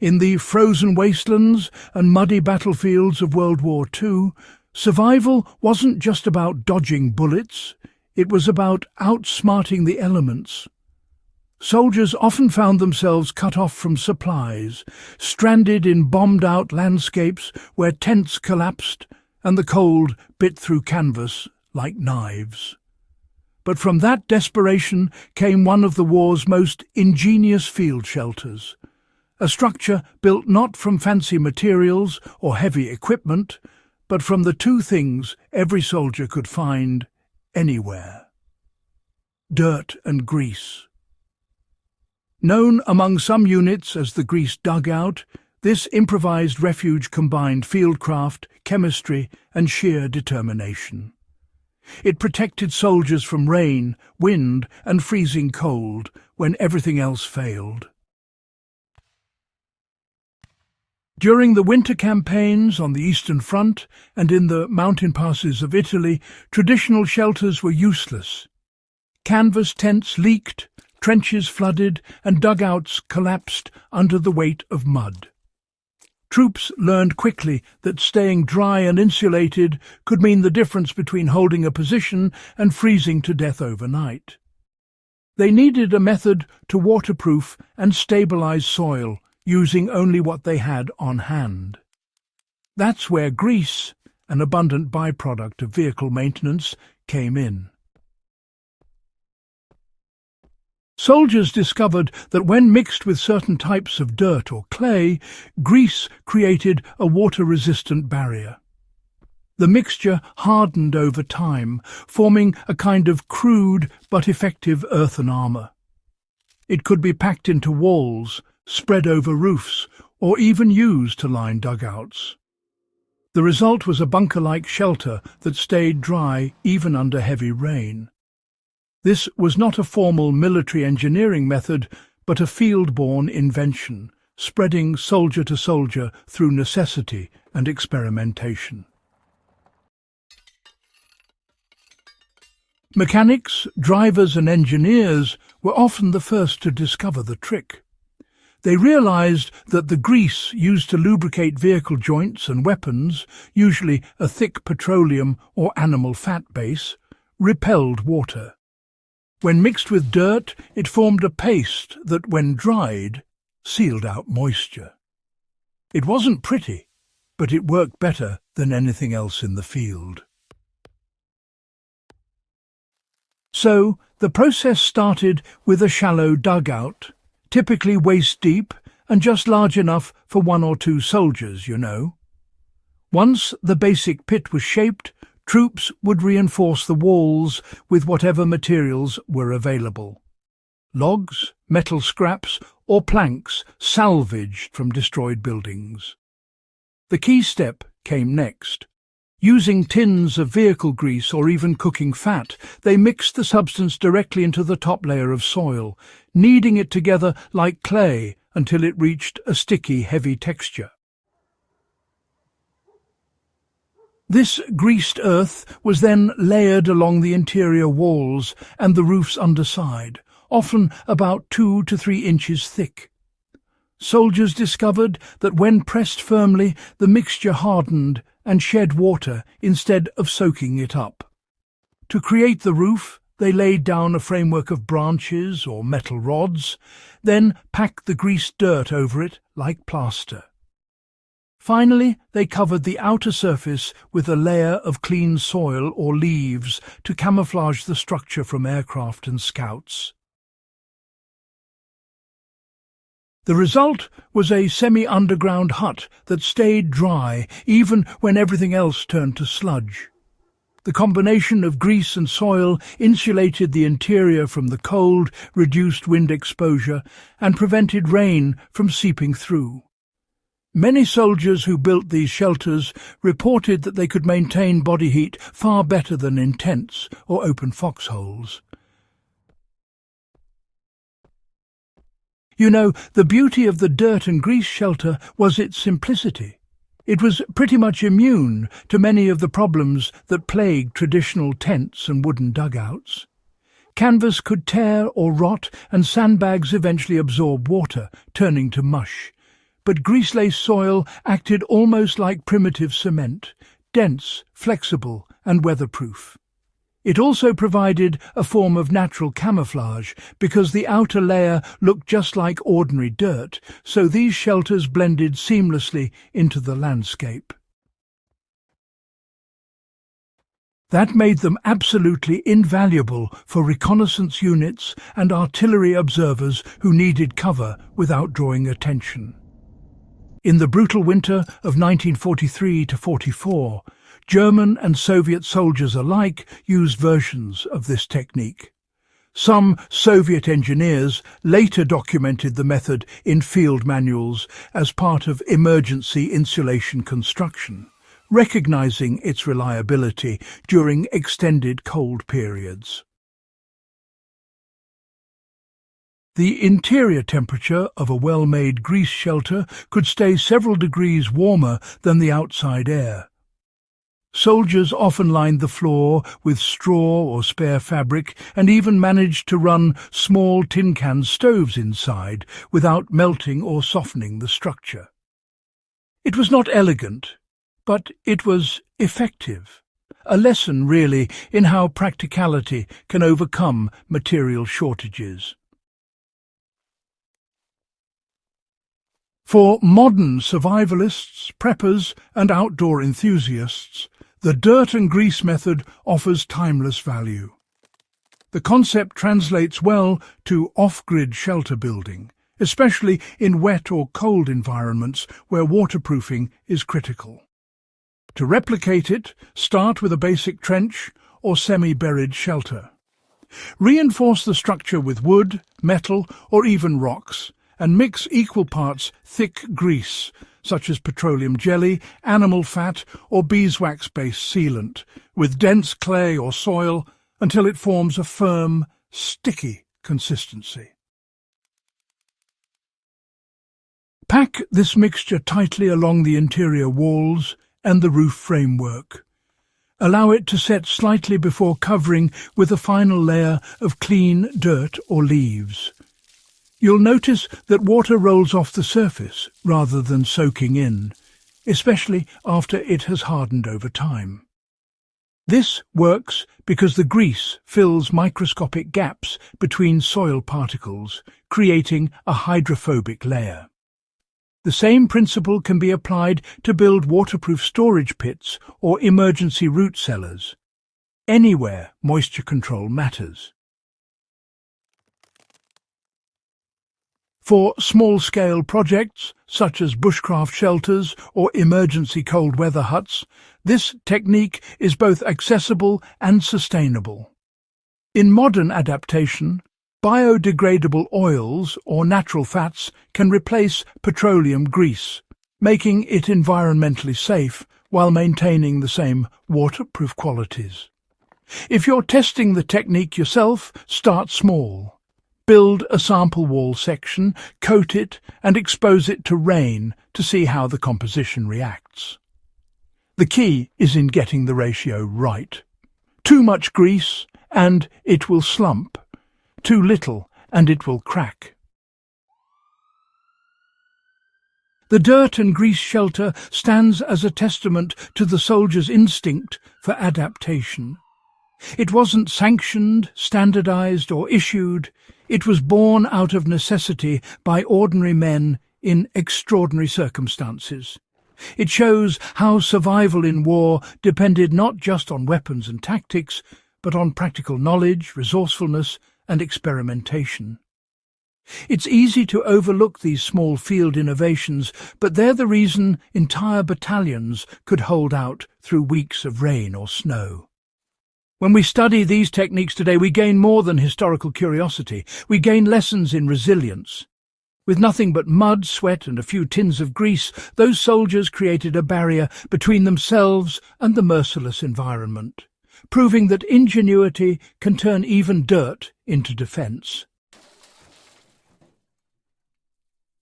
In the frozen wastelands and muddy battlefields of World War II, survival wasn't just about dodging bullets, it was about outsmarting the elements. Soldiers often found themselves cut off from supplies, stranded in bombed-out landscapes where tents collapsed and the cold bit through canvas like knives. But from that desperation came one of the war's most ingenious field shelters, a structure built not from fancy materials or heavy equipment, but from the two things every soldier could find anywhere: dirt and grease. Known among some units as the grease dugout, this improvised refuge combined fieldcraft, chemistry, and sheer determination. It protected soldiers from rain, wind, and freezing cold when everything else failed. During the winter campaigns on the Eastern Front and in the mountain passes of Italy, traditional shelters were useless. Canvas tents leaked, trenches flooded, and dugouts collapsed under the weight of mud. Troops learned quickly that staying dry and insulated could mean the difference between holding a position and freezing to death overnight. They needed a method to waterproof and stabilize soil, using only what they had on hand. That's where grease, an abundant byproduct of vehicle maintenance, came in. Soldiers discovered that when mixed with certain types of dirt or clay, grease created a water-resistant barrier. The mixture hardened over time, forming a kind of crude but effective earthen armour. It could be packed into walls, spread over roofs, or even used to line dugouts. The result was a bunker-like shelter that stayed dry even under heavy rain. This was not a formal military engineering method, but a field-born invention, spreading soldier to soldier through necessity and experimentation. Mechanics, drivers and engineers were often the first to discover the trick. They realized that the grease used to lubricate vehicle joints and weapons, usually a thick petroleum or animal fat base, repelled water. When mixed with dirt, it formed a paste that, when dried, sealed out moisture. It wasn't pretty, but it worked better than anything else in the field. So, the process started with a shallow dugout, typically waist-deep and just large enough for 1 or 2 soldiers, you know. Once the basic pit was shaped, troops would reinforce the walls with whatever materials were available: logs, metal scraps, or planks salvaged from destroyed buildings. The key step came next. Using tins of vehicle grease or even cooking fat, they mixed the substance directly into the top layer of soil, kneading it together like clay until it reached a sticky, heavy texture. This greased earth was then layered along the interior walls and the roof's underside, often about 2 to 3 inches thick. Soldiers discovered that when pressed firmly, the mixture hardened and shed water instead of soaking it up. To create the roof, they laid down a framework of branches or metal rods, then packed the greased dirt over it like plaster. Finally, they covered the outer surface with a layer of clean soil or leaves to camouflage the structure from aircraft and scouts. The result was a semi-underground hut that stayed dry even when everything else turned to sludge. The combination of grease and soil insulated the interior from the cold, reduced wind exposure, and prevented rain from seeping through. Many soldiers who built these shelters reported that they could maintain body heat far better than in tents or open foxholes. You know, the beauty of the dirt and grease shelter was its simplicity. It was pretty much immune to many of the problems that plagued traditional tents and wooden dugouts. Canvas could tear or rot, and sandbags eventually absorb water, turning to mush. but grease-laced soil acted almost like primitive cement, dense, flexible, and weatherproof. It also provided a form of natural camouflage because the outer layer looked just like ordinary dirt, so these shelters blended seamlessly into the landscape. That made them absolutely invaluable for reconnaissance units and artillery observers who needed cover without drawing attention. In the brutal winter of 1943 to 44, German and Soviet soldiers alike used versions of this technique. Some Soviet engineers later documented the method in field manuals as part of emergency insulation construction, recognizing its reliability during extended cold periods. The interior temperature of a well-made grease shelter could stay several degrees warmer than the outside air. Soldiers often lined the floor with straw or spare fabric and even managed to run small tin can stoves inside without melting or softening the structure. It was not elegant, but it was effective. A lesson, really, in how practicality can overcome material shortages. For modern survivalists, preppers, and outdoor enthusiasts, the dirt and grease method offers timeless value. The concept translates well to off-grid shelter building, especially in wet or cold environments where waterproofing is critical. To replicate it, start with a basic trench or semi-buried shelter. Reinforce the structure with wood, metal, or even rocks, and mix equal parts thick grease, such as petroleum jelly, animal fat, or beeswax-based sealant, with dense clay or soil until it forms a firm, sticky consistency. Pack this mixture tightly along the interior walls and the roof framework. Allow it to set slightly before covering with a final layer of clean dirt or leaves. You'll notice that water rolls off the surface rather than soaking in, especially after it has hardened over time. This works because the grease fills microscopic gaps between soil particles, creating a hydrophobic layer. The same principle can be applied to build waterproof storage pits or emergency root cellars. Anywhere moisture control matters. For small-scale projects, such as bushcraft shelters or emergency cold weather huts, this technique is both accessible and sustainable. In modern adaptation, biodegradable oils or natural fats can replace petroleum grease, making it environmentally safe while maintaining the same waterproof qualities. If you're testing the technique yourself, start small. Build a sample wall section, coat it, and expose it to rain to see how the composition reacts. The key is in getting the ratio right. Too much grease, and it will slump. Too little, and it will crack. The dirt and grease shelter stands as a testament to the soldier's instinct for adaptation. It wasn't sanctioned, standardized, or issued. It was born out of necessity by ordinary men in extraordinary circumstances. It shows how survival in war depended not just on weapons and tactics, but on practical knowledge, resourcefulness, and experimentation. It's easy to overlook these small field innovations, but they're the reason entire battalions could hold out through weeks of rain or snow. When we study these techniques today, we gain more than historical curiosity. We gain lessons in resilience. With nothing but mud, sweat, and a few tins of grease, those soldiers created a barrier between themselves and the merciless environment, proving that ingenuity can turn even dirt into defense.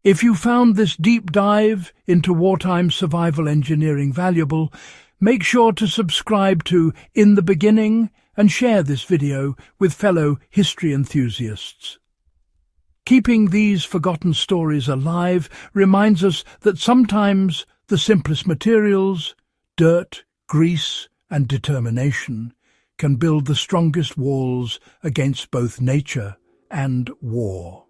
If you found this deep dive into wartime survival engineering valuable, make sure to subscribe to In the Beginning and share this video with fellow history enthusiasts. Keeping these forgotten stories alive reminds us that sometimes the simplest materials, dirt, grease and determination, can build the strongest walls against both nature and war.